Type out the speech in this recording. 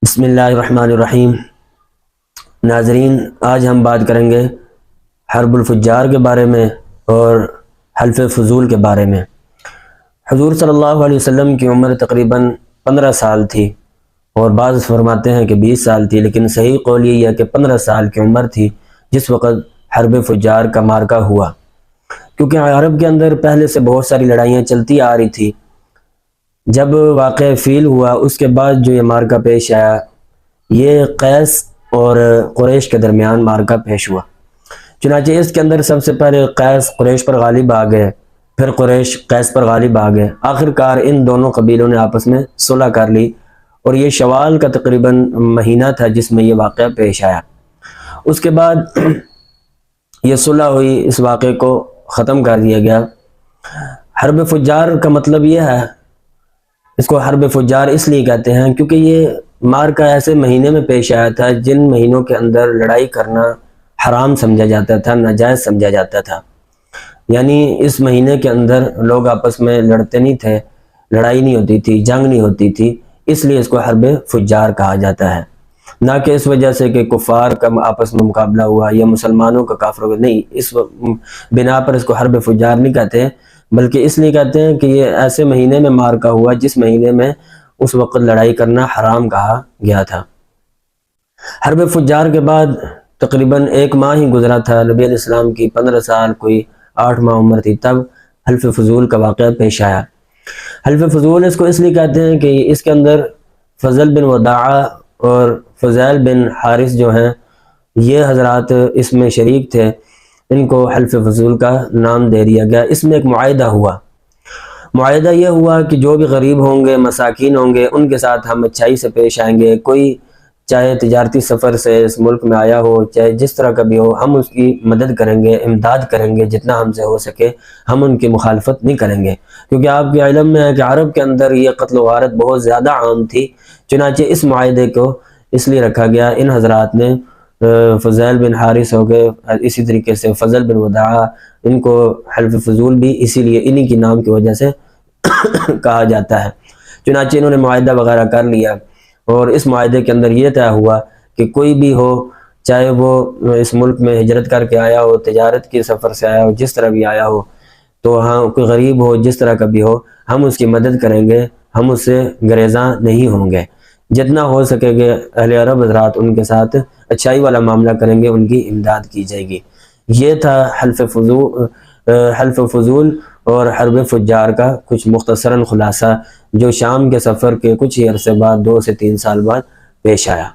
بسم اللہ الرحمن الرحیم۔ ناظرین، آج ہم بات کریں گے حرب الفجار کے بارے میں اور حلف فضول کے بارے میں۔ حضور صلی اللہ علیہ وسلم کی عمر تقریباً 15 سال تھی، اور بعض فرماتے ہیں کہ 20 سال تھی، لیکن صحیح قول یہ ہے کہ 15 سال کی عمر تھی جس وقت حرب فجار کا مارکہ ہوا، کیونکہ عرب کے اندر پہلے سے بہت ساری لڑائیاں چلتی آ رہی تھی۔ جب واقعہ فیل ہوا اس کے بعد جو یہ مارکہ پیش آیا، یہ قیس اور قریش کے درمیان مارکہ پیش ہوا۔ چنانچہ اس کے اندر سب سے پہلے قیس قریش پر غالب آ گئے، پھر قریش قیس پر غالب آ گئے۔ آخر کار ان دونوں قبیلوں نے آپس میں صلح کر لی، اور یہ شوال کا تقریباً مہینہ تھا جس میں یہ واقعہ پیش آیا۔ اس کے بعد یہ صلح ہوئی، اس واقعے کو ختم کر دیا گیا۔ حرب فجار کا مطلب یہ ہے، اس کو حرب فجار اس لیے کہتے ہیں کیونکہ یہ مارکہ ایسے مہینے میں پیش آیا تھا جن مہینوں کے اندر لڑائی کرنا حرام سمجھا جاتا تھا، ناجائز سمجھا جاتا تھا۔ یعنی اس مہینے کے اندر لوگ آپس میں لڑتے نہیں تھے، لڑائی نہیں ہوتی تھی، جنگ نہیں ہوتی تھی، اس لیے اس کو حرب فجار کہا جاتا ہے۔ نہ کہ اس وجہ سے کہ کفار کا آپس میں مقابلہ ہوا یا مسلمانوں کا کافروں کا، نہیں، اس بنا پر اس کو حرب فجار نہیں کہتے، بلکہ اس لیے کہتے ہیں کہ یہ ایسے مہینے میں مارکہ ہوا جس مہینے میں اس وقت لڑائی کرنا حرام کہا گیا تھا۔ حرب فجار کے بعد تقریباً 1 ماہ ہی گزرا تھا، نبی علیہ السلام کی 15 سال کوئی 8 ماہ عمر تھی، تب حلف فضول کا واقعہ پیش آیا۔ حلف فضول اس کو اس لیے کہتے ہیں کہ اس کے اندر فضل بن وداعہ اور فضیل بن حارث جو ہیں، یہ حضرات اس میں شریک تھے، ان کو حلف فضول کا نام دے دیا گیا۔ اس میں ایک معاہدہ ہوا۔ معاہدہ یہ ہوا کہ جو بھی غریب ہوں گے، مساکین ہوں گے، ان کے ساتھ ہم اچھائی سے پیش آئیں گے۔ کوئی چاہے تجارتی سفر سے اس ملک میں آیا ہو، چاہے جس طرح کا بھی ہو، ہم اس کی مدد کریں گے، امداد کریں گے، جتنا ہم سے ہو سکے ہم ان کی مخالفت نہیں کریں گے، کیونکہ آپ کے علم میں ہے کہ عرب کے اندر یہ قتل و غارت بہت زیادہ عام تھی۔ چنانچہ اس معاہدے کو اس لیے رکھا گیا، ان حضرات نے فضیل بن حارث ہو گئے، اسی طریقے سے فضل بن وداعہ، ان کو حلف فضول بھی اسی لیے انہی کی نام کی وجہ سے کہا جاتا ہے۔ چنانچہ انہوں نے معاہدہ وغیرہ کر لیا، اور اس معاہدے کے اندر یہ طے ہوا کہ کوئی بھی ہو، چاہے وہ اس ملک میں ہجرت کر کے آیا ہو، تجارت کے سفر سے آیا ہو، جس طرح بھی آیا ہو، تو ہاں کوئی غریب ہو، جس طرح کا بھی ہو، ہم اس کی مدد کریں گے، ہم اس سے گریزاں نہیں ہوں گے، جتنا ہو سکے گے اہل عرب حضرات ان کے ساتھ اچھائی والا معاملہ کریں گے، ان کی امداد کی جائے گی۔ یہ تھا حلف فضول اور حرب فجار کا کچھ مختصراً خلاصہ، جو شام کے سفر کے کچھ ہی عرصے بعد، 2 سے 3 سال بعد پیش آیا۔